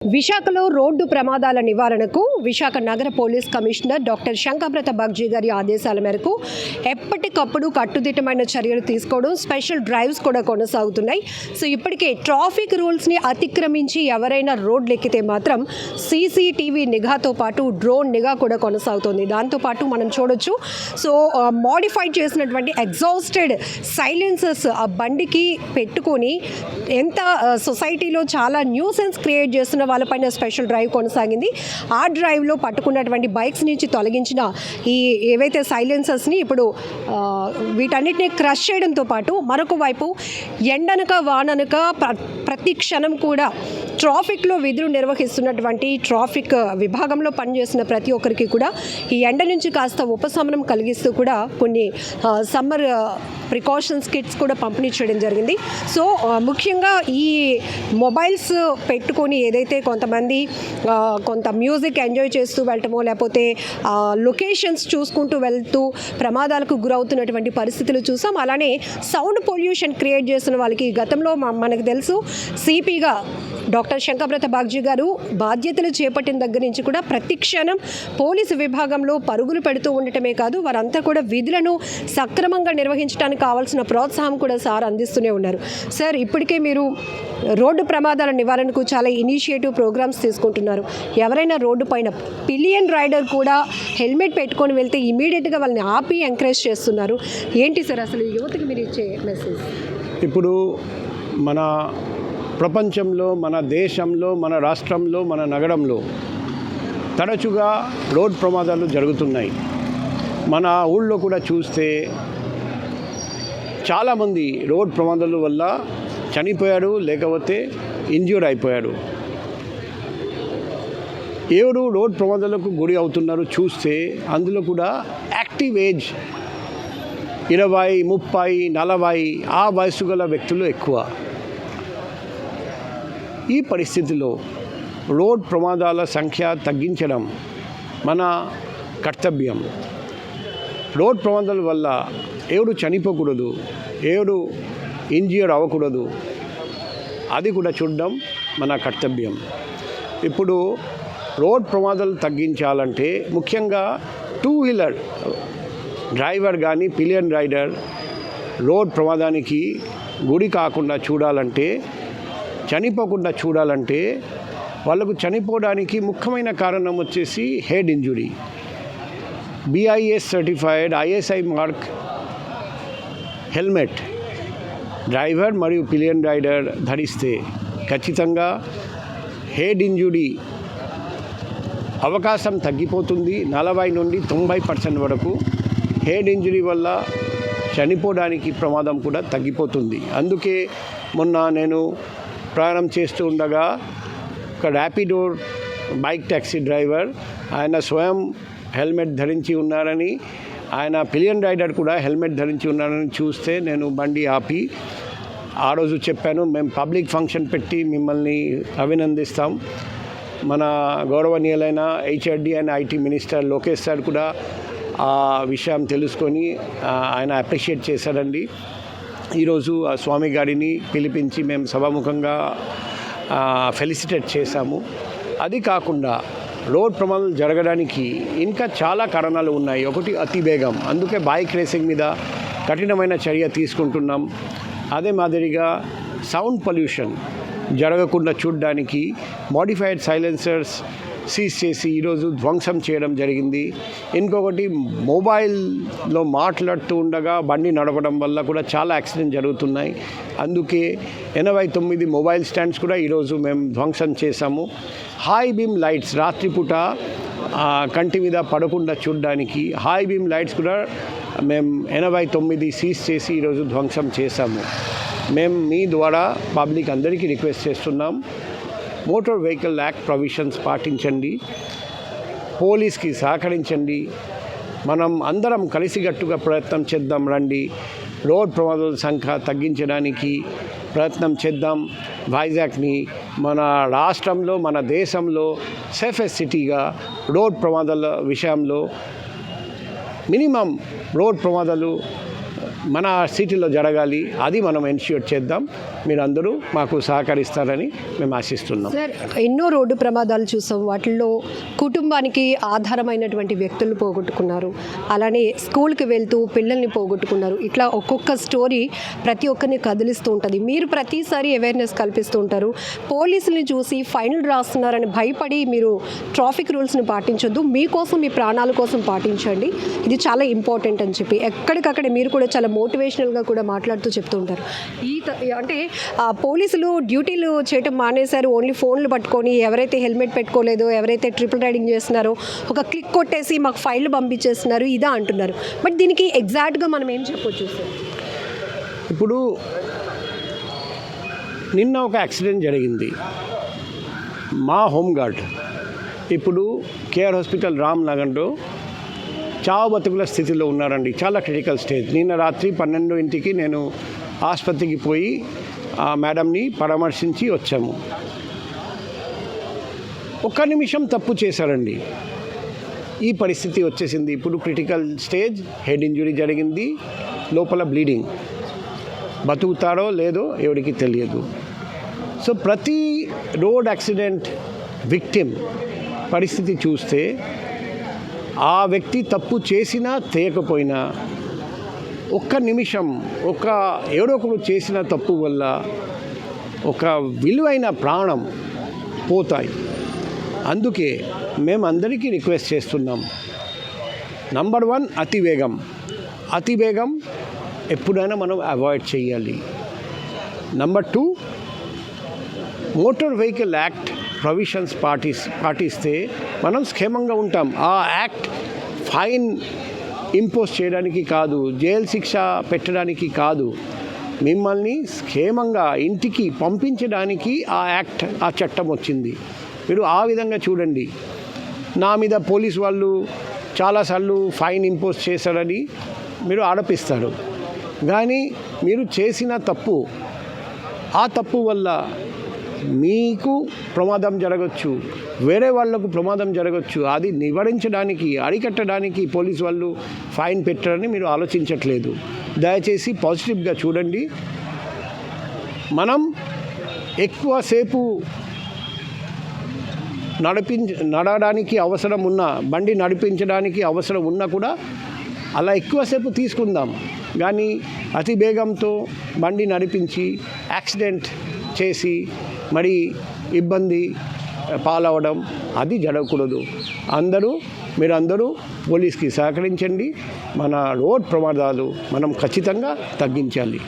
విశాఖలో రోడ్డు ప్రమాదాల నివారణకు విశాఖ నగర పోలీస్ కమిషనర్ డాక్టర్ శంకబ్రత బగ్జీ గారి ఆదేశాల మేరకు ఎప్పటికప్పుడు కట్టుదిట్టమైన చర్యలు తీసుకోవడం, స్పెషల్ డ్రైవ్స్ కూడా కొనసాగుతున్నాయి. సో ఇప్పటికే ట్రాఫిక్ రూల్స్ని అతిక్రమించి ఎవరైనా రోడ్లు ఎక్కితే మాత్రం సీసీటీవీ నిఘాతో పాటు డ్రోన్ నిఘా కూడా కొనసాగుతుంది. దాంతోపాటు మనం చూడొచ్చు, సో మోడిఫైడ్ చేసినటువంటి ఎగ్జాస్టెడ్ సైలెన్సర్స్ ఆ బండికి పెట్టుకొని ఎంత సొసైటీలో చాలా న్యూసెన్స్ క్రియేట్ చేస్తున్న వాళ్ళపైన స్పెషల్ డ్రైవ్ కొనసాగింది. ఆ డ్రైవ్లో పట్టుకున్నటువంటి బైక్స్ నుంచి తొలగించిన ఈ ఏవైతే సైలెన్సర్స్ని ఇప్పుడు వీటన్నిటిని క్రష్ చేయడంతో పాటు మరొక వైపు ఎండనక వాననక ప్రతి క్షణం కూడా ట్రాఫిక్లో విధులు నిర్వహిస్తున్నటువంటి ట్రాఫిక్ విభాగంలో పనిచేసిన ప్రతి ఒక్కరికి కూడా ఈ ఎండ నుంచి కాస్త ఉపశమనం కలిగిస్తూ కూడా కొన్ని సమ్మర్ ప్రికాషన్స్ కిట్స్ కూడా పంపిణీ చేయడం జరిగింది. సో ముఖ్యంగా ఈ మొబైల్స్ పెట్టుకొని ఏదైతే కొంతమంది కొంత మ్యూజిక్ ఎంజాయ్ చేస్తూ వెళ్ళటమో, లేకపోతే లొకేషన్స్ చూసుకుంటూ వెళ్తూ ప్రమాదాలకు గురవుతున్నటువంటి పరిస్థితులు చూసాం. అలానే సౌండ్ పొల్యూషన్ క్రియేట్ చేసిన వాళ్ళకి గతంలో మనకు తెలుసు సిపిగా డాక్టర్ శంకబ్రత బగ్జీ గారు బాధ్యతలు చేపట్టిన దగ్గర నుంచి కూడా ప్రతి క్షణం పోలీసు విభాగంలో పరుగులు పెడుతూ ఉండటమే కాదు, వారంతా కూడా విధులను సక్రమంగా నిర్వహించడానికి కావాల్సిన ప్రోత్సాహం కూడా సార్ అందిస్తూనే ఉన్నారు. సార్, ఇప్పటికే మీరు రోడ్డు ప్రమాదాల నివారణకు చాలా ఇనిషియేటివ్ ప్రోగ్రామ్స్ తీసుకుంటున్నారు. ఎవరైనా రోడ్డు పైన పిలియన్ రైడర్ కూడా హెల్మెట్ పెట్టుకొని వెళ్తే ఇమీడియట్గా వాళ్ళని ఆపి ఎంకరేజ్ చేస్తున్నారు. ఏంటి సార్ అసలు యువతకి మీరు ఇచ్చే మెసేజ్? ఇప్పుడు మన ప్రపంచంలో, మన దేశంలో, మన రాష్ట్రంలో, మన నగరంలో తరచుగా రోడ్ ప్రమాదాలు జరుగుతున్నాయి. మన ఊళ్ళో కూడా చూస్తే చాలామంది రోడ్ ప్రమాదాల వల్ల చనిపోయారు, లేకపోతే ఇంజ్యూర్ అయిపోయారు. ఎవరు రోడ్ ప్రమాదాలకు గురి అవుతున్నారు చూస్తే అందులో కూడా యాక్టివ్ ఏజ్ 20, 30, 40 ఆ వయసు గల వ్యక్తులు ఎక్కువ. ఈ పరిస్థితిలో రోడ్ ప్రమాదాల సంఖ్య తగ్గించడం మన కర్తవ్యం. రోడ్ ప్రమాదాల వల్ల ఎవరు చనిపోకూడదు, ఎవరు ఇంజ్యూర్ అవ్వకూడదు, అది కూడా చూడడం మన కర్తవ్యం. ఇప్పుడు రోడ్ ప్రమాదాలు తగ్గించాలంటే ముఖ్యంగా 2 వీలర్ డ్రైవర్ కానీ పిలియన్ రైడర్ రోడ్ ప్రమాదానికి గురి కాకుండా చూడాలంటే, చనిపోకుండా చూడాలంటే వాళ్ళకు చనిపోవడానికి ముఖ్యమైన కారణం వచ్చేసి head injury. BIS certified ISI mark helmet driver మరియు పిలియన్ రైడర్ ధరిస్తే ఖచ్చితంగా హెడ్ ఇంజురీ అవకాశం తగ్గిపోతుంది. 40 నుండి 90% వరకు హెడ్ ఇంజురీ వల్ల చనిపోవడానికి ప్రమాదం కూడా తగ్గిపోతుంది. అందుకే మొన్న నేను ప్రయాణం చేస్తూ ఉండగా ఒక ర్యాపిడో బైక్ ట్యాక్సీ డ్రైవర్ ఆయన స్వయం హెల్మెట్ ధరించి ఉన్నారని, ఆయన పిలియన్ రైడర్ కూడా హెల్మెట్ ధరించి ఉన్నారని చూస్తే నేను బండి ఆపి ఆ రోజు చెప్పాను, మేము పబ్లిక్ ఫంక్షన్ పెట్టి మిమ్మల్ని అభినందిస్తాం. మన గౌరవనీయులైన HRD and IT minister Lokesh sir కూడా ఆ విషయం తెలుసుకొని ఆయన అప్రిషియేట్ చేశారండి. ఈరోజు ఆ స్వామి గారిని పిలిపించి మేము సభాముఖంగా ఫెలిసిటేట్ చేశాము. అది కాకుండా రోడ్ ప్రమాదాలు జరగడానికి ఇంకా చాలా కారణాలు ఉన్నాయి. ఒకటి అతి వేగం, అందుకే బైక్ రేసింగ్ మీద కఠినమైన చర్య తీసుకుంటున్నాం. అదే మాదిరిగా సౌండ్ పొల్యూషన్ జరగకుండా చూడడానికి మోడిఫైడ్ సైలెన్సర్స్ సీజ్ చేసి ఈరోజు ధ్వంసం చేయడం జరిగింది. ఇంకొకటి మొబైల్లో మాట్లాడుతూ ఉండగా బండి నడపడం వల్ల కూడా చాలా యాక్సిడెంట్ జరుగుతున్నాయి. అందుకే 89 మొబైల్ స్టాండ్స్ కూడా ఈరోజు మేము ధ్వంసం చేశాము. హై బీమ్ లైట్స్ రాత్రిపూట కంటి మీద పడకుండా చూడడానికి హై బీమ్ లైట్స్ కూడా మేము 89 సీజ్ చేసి ఈరోజు ధ్వంసం చేశాము. మేము మీ ద్వారా పబ్లిక్ అందరికీ రిక్వెస్ట్ చేస్తున్నాం, మోటార్ వెహికల్ యాక్ట్ ప్రొవిజన్స్ పాటించండి, పోలీస్కి సహకరించండి. మనం అందరం కలిసికట్టుగా ప్రయత్నం చేద్దాం. రండి, రోడ్ ప్రమాదాల సంఖ్య తగ్గించడానికి ప్రయత్నం చేద్దాం. వైజాగ్ని మన రాష్ట్రంలో, మన దేశంలో సేఫెస్ట్ సిటీగా రోడ్ ప్రమాదాల విషయంలో మినిమం రోడ్ ప్రమాదాలు మన సిటీలో జరగాలి. అది మనం ఎన్ష్యూర్ చేద్దాం. మీరందరూ మాకు సహకరిస్తారని మేము ఆశిస్తున్నాం. సార్, ఎన్నో రోడ్డు ప్రమాదాలు చూసాం. వాటిల్లో కుటుంబానికి ఆధారమైనటువంటి వ్యక్తులు పోగొట్టుకున్నారు. అలానే స్కూల్కి వెళ్తూ పిల్లల్ని పోగొట్టుకున్నారు. ఇట్లా ఒక్కొక్క స్టోరీ ప్రతి ఒక్కరిని కదిలిస్తూ ఉంటుంది. మీరు ప్రతిసారి అవేర్నెస్ కల్పిస్తూ ఉంటారు. పోలీసుల్ని చూసి ఫైన్లు రాస్తున్నారని భయపడి మీరు ట్రాఫిక్ రూల్స్ని పాటించొద్దు. మీకోసం, మీ ప్రాణాల కోసం పాటించండి. ఇది చాలా ఇంపార్టెంట్ అని చెప్పి ఎక్కడికక్కడ మీరు కూడా చాలా మోటివేషనల్గా కూడా మాట్లాడుతూ చెప్తూ ఉంటారు. అంటే పోలీసులు డ్యూటీలు చేయటం మానేశారు. ఓన్లీ ఫోన్లు పట్టుకొని ఎవరైతే హెల్మెట్ పెట్టుకోలేదో, ఎవరైతే ట్రిపుల్ రైడింగ్ చేస్తున్నారో ఒక క్లిక్ కొట్టేసి మాకు ఫైళ్ళు పంపించేస్తున్నారు, ఇదా అంటున్నారు. బట్ దీనికి ఎగ్జాక్ట్గా మనం ఏం చెప్పొచ్చు సార్? ఇప్పుడు నిన్న ఒక యాక్సిడెంట్ జరిగింది. మా హోంగార్డ్ ఇప్పుడు కేఆర్ హాస్పిటల్ రామ్నగర్లో చావు బతుకుల స్థితిలో ఉన్నారండి. చాలా క్రిటికల్ స్టేజ్. నిన్న రాత్రి 12 నేను ఆసుపత్రికి పోయి ఆ మేడంని పరామర్శించి వచ్చాము. ఒక్క నిమిషం తప్పు చేశారండి, ఈ పరిస్థితి వచ్చేసింది. ఇప్పుడు క్రిటికల్ స్టేజ్, హెడ్ ఇంజురీ జరిగింది, లోపల బ్లీడింగ్. బతుకుతారో లేదో ఎవరికి తెలియదు. సో ప్రతి రోడ్ యాక్సిడెంట్ విక్టిమ్ పరిస్థితి చూస్తే ఆ వ్యక్తి తప్పు చేసినా చేయకపోయినా ఒక్క నిమిషం ఎవరో ఒకరు చేసిన తప్పు వల్ల ఒక విలువైన ప్రాణం పోతాయి. అందుకే మేమందరికీ రిక్వెస్ట్ చేస్తున్నాం. నంబర్ 1, అతివేగం ఎప్పుడైనా మనం అవాయిడ్ చేయాలి. Number 2, motor vehicle act provisions పాటిస్తే మనం క్షేమంగా ఉంటాం. ఆ యాక్ట్ ఫైన్ ఇంపోజ్ చేయడానికి కాదు, జైలు శిక్ష పెట్టడానికి కాదు, మిమ్మల్ని క్షేమంగా ఇంటికి పంపించడానికి ఆ చట్టం వచ్చింది. మీరు ఆ విధంగా చూడండి. నా మీద పోలీస్ వాళ్ళు చాలాసార్లు ఫైన్ ఇంపోజ్ చేశారని మీరు ఆరోపిస్తారు. కానీ మీరు చేసిన తప్పు, ఆ తప్పు వల్ల మీకు ప్రమాదం జరగచ్చు, వేరే వాళ్లకు ప్రమాదం జరగచ్చు. అది నివారించడానికి, అరికట్టడానికి పోలీసు వాళ్ళు ఫైన్ పెట్టారని మీరు ఆలోచించట్లేదు. దయచేసి పాజిటివ్గా చూడండి. మనం ఎక్కువసేపు నడవడానికి అవసరం ఉన్న, బండి నడిపించడానికి అవసరం ఉన్నా కూడా అలా ఎక్కువసేపు తీసుకుందాం. కానీ అతి వేగంతో బండి నడిపించి యాక్సిడెంట్ చేసి మరి ఇబ్బంది పాలవడం అది జరగకూడదు. మీరందరూ పోలీస్కి సహకరించండి. మన రోడ్ ప్రమాదాలు మనం ఖచ్చితంగా తగ్గించాలి.